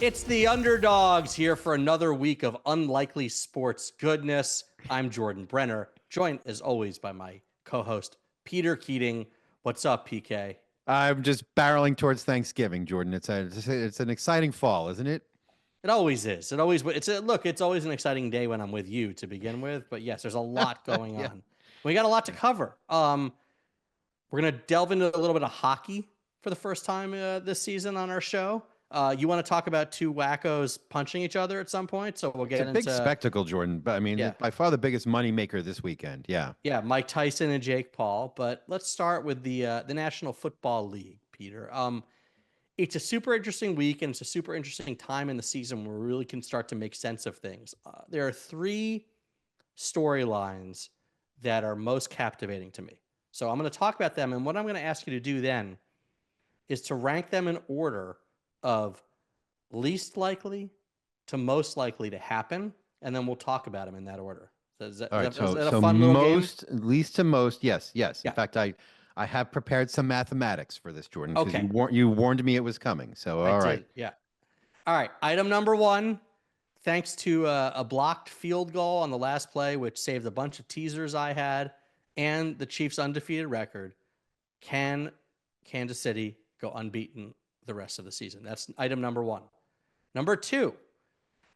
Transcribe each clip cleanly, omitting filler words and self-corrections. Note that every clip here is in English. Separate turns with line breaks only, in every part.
It's the Underdogs here for another week of unlikely sports goodness. I'm Jordan Brenner, joined as always by my co-host Peter Keating. What's up, PK?
I'm just barreling towards Thanksgiving, Jordan. It's an exciting fall, isn't it?
It always is. It's always an exciting day when I'm with you to begin with. But yes, there's a lot going
Yeah.
on. We got a lot to cover. We're gonna delve into a little bit of hockey for the first time this season on our show. You want to talk about two wackos punching each other at some point, so we'll
It's a
get
big
into
spectacle, Jordan. But I mean,
yeah.
by far the biggest money maker this weekend. Yeah.
Yeah, Mike Tyson and Jake Paul. But let's start with the National Football League, Peter. It's a super interesting week, and it's a super interesting time in the season where we really can start to make sense of things. There are three storylines that are most captivating to me. So I'm going to talk about them, and what I'm going to ask you to do then is to rank them in order of least likely to most likely to happen, and then we'll talk about them in that order.
All right.
Is
So
that a
so
fun little game?
most least to most, yes, yes. In
Yeah.
fact, I have prepared some mathematics for this, Jordan, because
Okay.
you warned me it was coming. So
I
all right.
did. Yeah. All right. Item number one. Thanks to a blocked field goal on the last play, which saved a bunch of teasers I had, and the Chiefs' undefeated record, can Kansas City go unbeaten the rest of the season? That's item number one. Number two,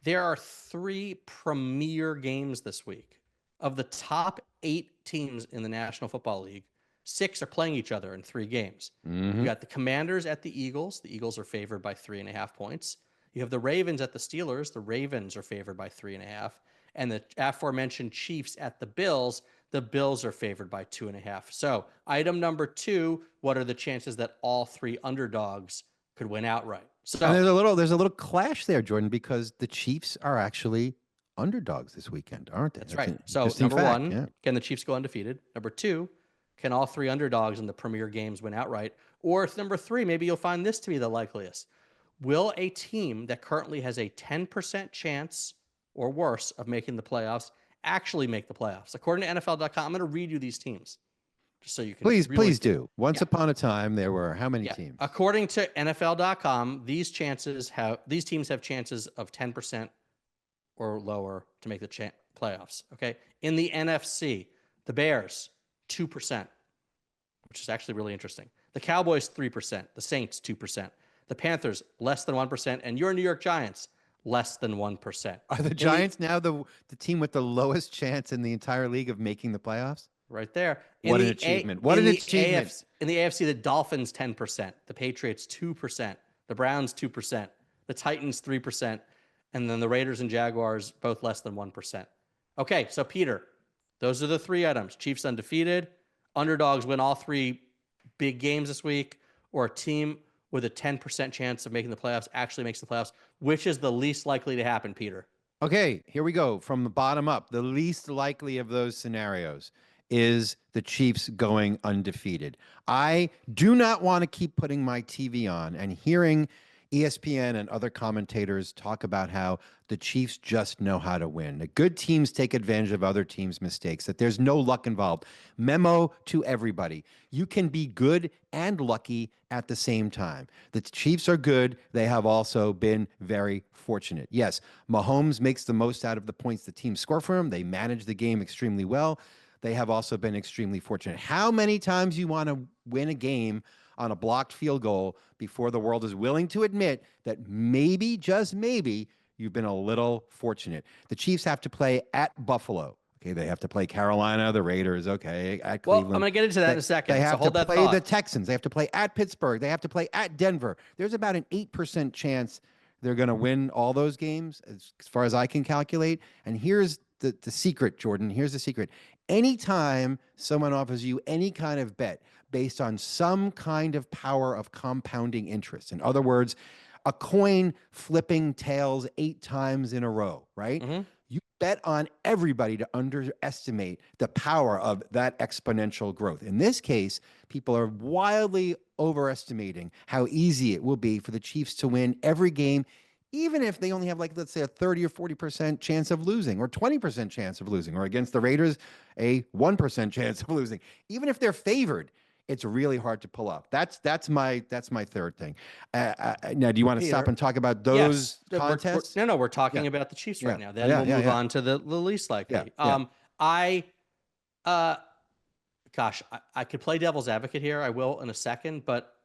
there are three premier games this week. Of the top 8 teams in the National Football League, 6 are playing each other in 3 games. You
Mm-hmm.
got the Commanders at the Eagles. The Eagles are favored by 3.5 points. You have the Ravens at the Steelers. The Ravens are favored by 3.5. And the aforementioned Chiefs at the Bills. The Bills are favored by 2.5. So, item number two, what are the chances that all three underdogs could win outright?
And
So,
there's a little clash there, Jordan, because the Chiefs are actually underdogs this weekend, aren't they?
that's
That's
right.
an
So,
interesting
number
fact.
one,
Yeah.
can the Chiefs go undefeated? Number two, can all three underdogs in the premier games win outright? Or number three, maybe you'll find this to be the likeliest. Will a team that currently has a 10% chance or worse of making the playoffs actually make the playoffs? According to NFL.com, I'm going to read you these teams just so you can
Please,
really,
please do. Once
yeah,
upon a time, there were how many
yeah.
teams?
According to NFL.com, these teams have chances of 10% or lower to make the playoffs. Okay. In the NFC, the Bears, 2%, which is actually really interesting. The Cowboys, 3%. The Saints, 2%. The Panthers, less than 1%. And your New York Giants, less than 1%.
Are the
In the
Giants now the team with the lowest chance in the entire league of making the playoffs?
right there.
What an achievement. What an achievement.
In the AFC, the Dolphins 10%, the Patriots 2%, the Browns 2%, the Titans 3%, and then the Raiders and Jaguars both less than 1%. Okay, so Peter, those are the three items. Chiefs undefeated, underdogs win all three big games this week, or a team with a 10% chance of making the playoffs actually makes the playoffs. Which is the least likely to happen, Peter?
Okay, here we go from the bottom up. The least likely of those scenarios is the Chiefs going undefeated. I do not want to keep putting my TV on and hearing ESPN and other commentators talk about how the Chiefs just know how to win. That good teams take advantage of other teams' mistakes, that there's no luck involved. Memo to everybody. You can be good and lucky at the same time. The Chiefs are good. They have also been very fortunate. Yes, Mahomes makes the most out of the points the team score for him. They manage the game extremely well. They have also been extremely fortunate. How many times you want to win a game on a blocked field goal before the world is willing to admit that maybe, just maybe, you've been a little fortunate? The Chiefs have to play at Buffalo. Okay, they have to play Carolina, the Raiders, okay, at
Well, I'm
Cleveland.
going to get into that in
They,
a
they
second. So
have to
hold that
play the
thought.
Texans. They have to play at Pittsburgh. They have to play at Denver. There's about an 8% chance they're going to win all those games, as far as I can calculate. And here's the secret, Jordan. Here's the secret. Anytime someone offers you any kind of bet based on some kind of power of compounding interest, in other words, a coin flipping tails 8 times in a row, right?
Mm-hmm.
You bet on everybody to underestimate the power of that exponential growth. In this case, people are wildly overestimating how easy it will be for the Chiefs to win every game, even if they only have, like, let's say, a 30 or 40% chance of losing, or 20% chance of losing, or against the Raiders, a 1% chance of losing. Even if they're favored, it's really hard to pull off. That's my third thing. Now, do you want to stop
Peter,
and talk about
yes,
those contests?
no, we're talking
Yeah,
about the Chiefs
yeah,
right now. Then
yeah,
we'll
yeah,
move
yeah,
on to the least
yeah,
likely.
yeah.
I, uh, gosh, I could play devil's advocate here. I will in a second, but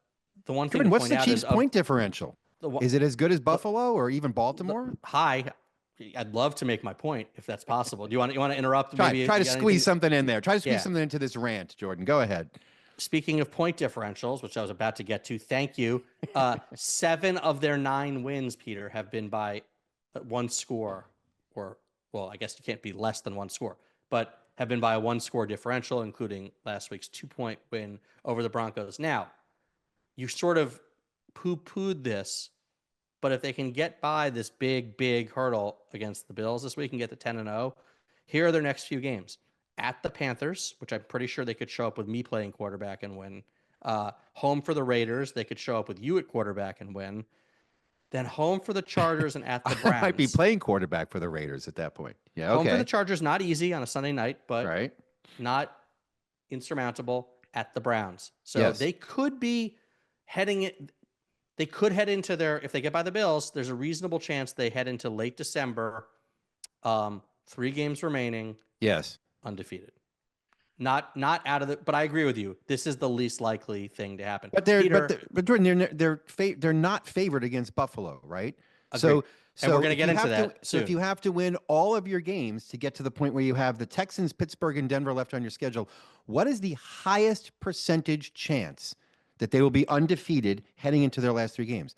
the one thing to
Jordan, what's
point
the
out is
Chiefs'
of
point differential?
the
Is it as good as
the,
Buffalo or even Baltimore?
high. I'd love to make my point if that's possible. Do you want to interrupt? Maybe
Try
you
to
got
squeeze
anything?
something in there. Try to squeeze
Yeah.
something into this rant, Jordan. Go ahead.
Speaking of point differentials, which I was about to get to, thank you. 7 of their 9 wins, Peter, have been by one score, or, well, I guess you can't be less than one score, but have been by a 1-score differential, including last week's 2-point win over the Broncos. Now, you sort of poo-pooed this, but if they can get by this big hurdle against the Bills this week and get to 10-0, here are their next few games. At the Panthers, which I'm pretty sure they could show up with me playing quarterback and win. Home for the Raiders, they could show up with you at quarterback and win. Then home for the Chargers and at the
I might be
Browns.
playing quarterback for the Raiders at that point. Yeah,
Home for the
okay.
Chargers, not easy on a Sunday night, but
Right.
not insurmountable at the Browns. So
Yes.
they could be heading it. They could head into their, if they get by the Bills, there's a reasonable chance they head into late December. 3 games remaining,
Yes.
undefeated. Not out of the, but I agree with you. This is the least likely thing to happen.
But
Peter,
but Jordan, they're not favored against Buffalo, right?
agreed. And we're going to
if
get
you
into
have
that
so if
soon.
you have to win all of your games to get to the point where you have the Texans, Pittsburgh, and Denver left on your schedule, what is the highest percentage chance that they will be undefeated heading into their last 3 games?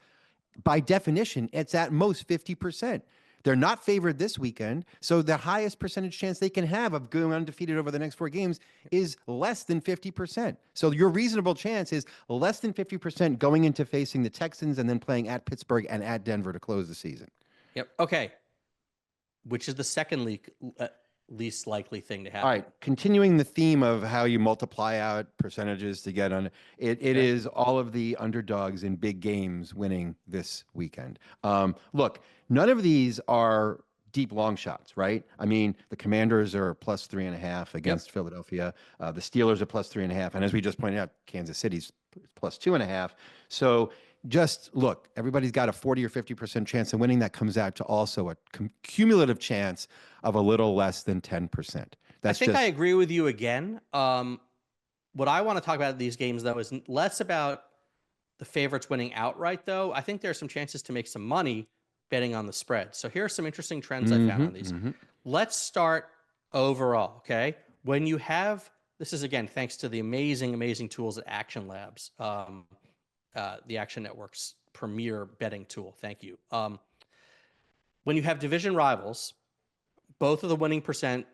By definition, it's at most 50%. They're not favored this weekend, so the highest percentage chance they can have of going undefeated over the next 4 games is less than 50%. So your reasonable chance is less than 50% going into facing the Texans and then playing at Pittsburgh and at Denver to close the season.
Yep. Okay. Which is the second least likely thing to happen?
All right, continuing the theme of how you multiply out percentages to get on it, it
Okay.
is all of the underdogs in big games winning this weekend. Look, none of these are deep long shots, right? I mean, the Commanders are plus 3.5 against Philadelphia. The Steelers are plus 3.5, and as we just pointed out, Kansas City's plus 2.5. So just look, everybody's got a 40 or 50% chance of winning. That comes out to also a cumulative chance of a little less than 10%.
I think I agree with you again. What I want to talk about these games, though, is less about the favorites winning outright, though. I think there are some chances to make some money betting on the spread. So here are some interesting trends I found on these. Let's start overall, okay? When you have, this is, again, thanks to the amazing tools at Action Labs, the Action Network's premier betting tool. Thank you. When you have division rivals, both of the winning percentage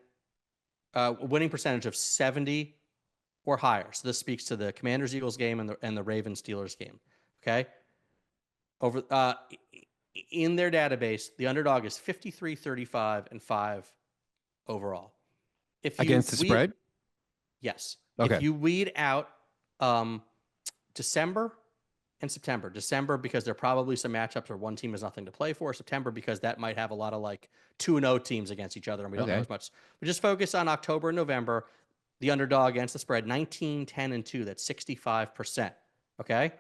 of 70 or higher. So this speaks to the Commanders-Eagles game and the Ravens-Steelers game. Okay. Over in their database, the underdog is 53, 35, and 5 overall. If you
against the spread?
Yes.
Okay.
If you weed out December and September. December because there are probably some matchups where one team has nothing to play for. September because that might have a lot of like 2-0 teams against each other, and we don't know as much. We just focus on October and November. The underdog against the spread, 19, 10, and 2. That's 65%. Okay.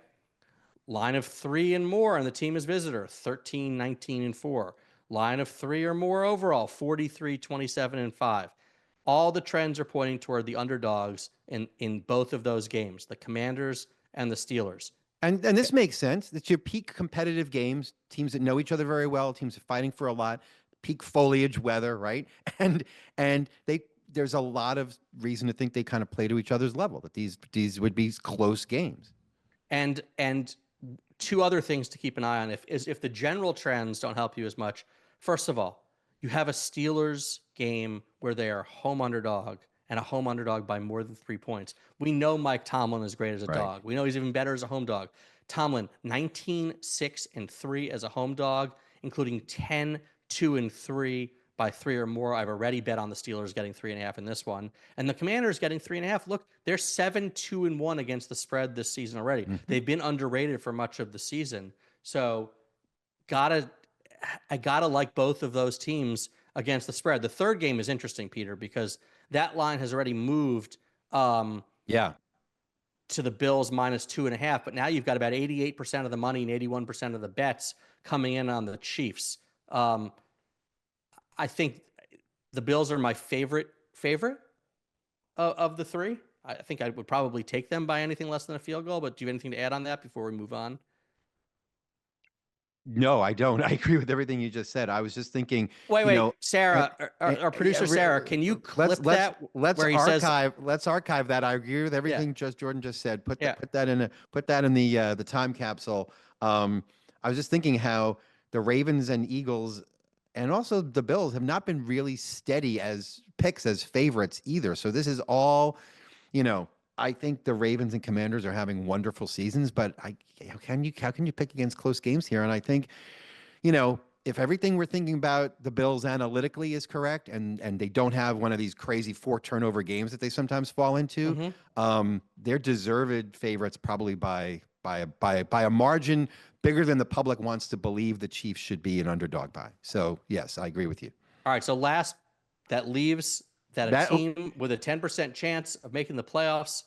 Line of 3 and more, and the team is visitor, 13, 19, and 4. Line of 3 or more overall, 43, 27, and 5. All the trends are pointing toward the underdogs in both of those games, the Commanders and the Steelers.
And this makes sense. It's your peak competitive games, teams that know each other very well, teams fighting for a lot, peak foliage weather, right? And there's a lot of reason to think they kind of play to each other's level, that these would be close games.
And 2 other things to keep an eye on if the general trends don't help you as much. First of all, you have a Steelers game where they are home underdog and a home underdog by more than 3 points. We know Mike Tomlin is great as a dog. We know he's even better as a home dog. Tomlin, 19, 6, and 3 as a home dog, including 10, 2, and 3 by 3 or more. I've already bet on the Steelers getting 3.5 in this one. And the Commanders getting 3.5. Look, they're 7, 2, and 1 against the spread this season already. They've been underrated for much of the season. So I gotta like both of those teams against the spread. The third game is interesting, Peter, because that line has already moved.
Yeah.
to the Bills -2.5, but now you've got about 88% of the money and 81% of the bets coming in on the Chiefs. I think the Bills are my favorite of the three. I think I would probably take them by anything less than a field goal, but do you have anything to add on that before we move on?
No, I don't. I agree with everything you just said. I was just thinking,
Wait,
you
wait,
know, and,
Sarah, our
yeah,
producer Sarah, can you
let's
clip
let's
that
let's
where he says,
archive that. I agree with
yeah,
everything just Jordan just said.
yeah,
Put that in the time capsule. I was just thinking how the Ravens and Eagles and also the Bills have not been really steady as picks as favorites either. So this is all, you know, I think the Ravens and Commanders are having wonderful seasons, but how can you pick against close games here? And I think, if everything we're thinking about the Bills analytically is correct, and they don't have one of these crazy four turnover games that they sometimes fall into,
mm-hmm.
they're deserved favorites probably by a margin bigger than the public wants to believe the Chiefs should be an underdog by. So yes, I agree with you.
All right, so last, that leaves that a
That
team with a 10% chance of making the playoffs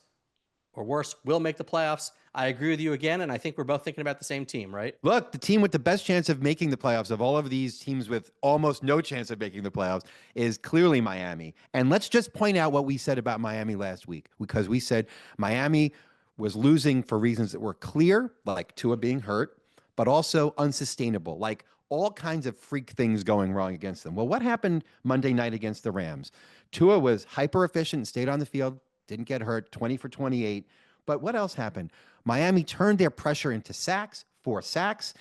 or worse will make the playoffs. I agree with you again, and I think we're both thinking about the same team, right?
Look, the team with the best chance of making the playoffs of all of these teams with almost no chance of making the playoffs is clearly Miami. And let's just point out what we said about Miami last week, because we said Miami was losing for reasons that were clear, like Tua being hurt, but also unsustainable, like all kinds of freak things going wrong against them. Well, what happened Monday night against the Rams? Tua was hyper efficient, stayed on the field, didn't get hurt, 20 for 28. But what else happened? Miami turned their pressure into sacks, 4 sacks.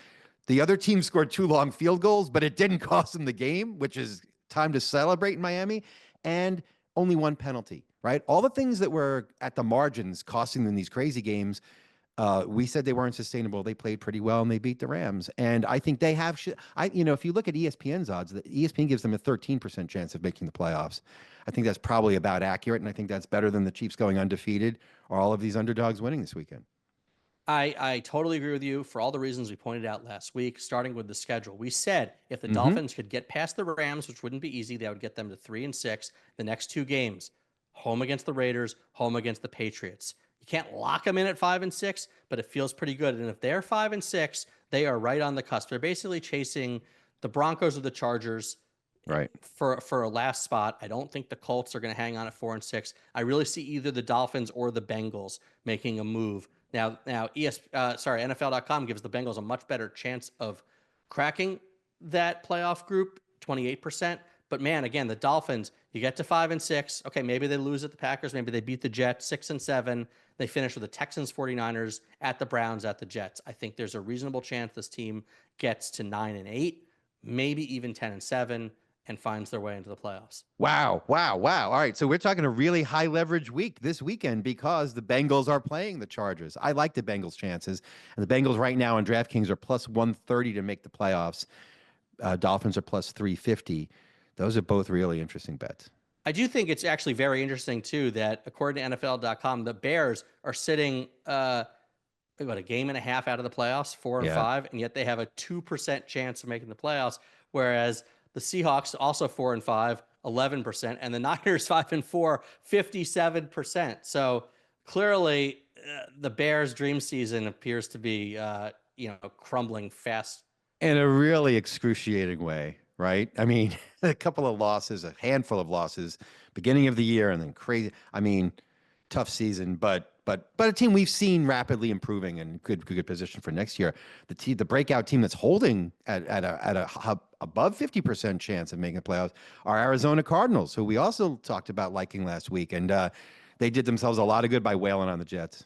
The other team scored 2 long field goals, but it didn't cost them the game, which is time to celebrate in Miami, and only 1 penalty, right? All the things that were at the margins costing them these crazy games, we said they weren't sustainable. They played pretty well and they beat the Rams. And I think they have, if you look at ESPN's odds, the ESPN gives them a 13% chance of making the playoffs. I think that's probably about accurate. And I think that's better than the Chiefs going undefeated or all of these underdogs winning this weekend.
I totally agree with you for all the reasons we pointed out last week, starting with the schedule. We said if the
Mm-hmm.
Dolphins could get past the Rams, which wouldn't be easy, that would get them to 3-6. The next two games, home against the Raiders, home against the Patriots. You can't lock them in at 5-6, but it feels pretty good. And if they're 5-6, they are right on the cusp. They're basically chasing the Broncos or the Chargers
Right.
for a last spot. I don't think the Colts are going to hang on at 4-6. I really see either the Dolphins or the Bengals making a move. Now, NFL.com gives the Bengals a much better chance of cracking that playoff group, 28%. But man, again, the Dolphins, you get to 5-6. Okay, maybe they lose at the Packers. Maybe they beat the Jets 6-7. They finish with the Texans, 49ers, at the Browns, at the Jets. I think there's a reasonable chance this team gets to 9-8, maybe even 10-7, and finds their way into the playoffs.
Wow. Wow. Wow. All right. So we're talking a really high leverage week this weekend because the Bengals are playing the Chargers. I like the Bengals' chances. And the Bengals right now on DraftKings are plus 130 to make the playoffs. Dolphins are plus 350. Those are both really interesting bets.
I do think it's actually very interesting, too, that according to NFL.com, the Bears are sitting, a game and a half out of the playoffs, 4 and
Yeah.
5, and yet they have a 2% chance of making the playoffs, whereas the Seahawks also 4 and 5, 11%, and the Niners 5-4, 57%. So clearly, the Bears' dream season appears to be, crumbling fast.
In a really excruciating way, right? I mean, a couple of losses, a handful of losses, beginning of the year, and then crazy. I mean, tough season, but a team we've seen rapidly improving and good position for next year. The breakout team that's holding at a above 50% chance of making the playoffs are Arizona Cardinals, who we also talked about liking last week, and they did themselves a lot of good by wailing on the Jets.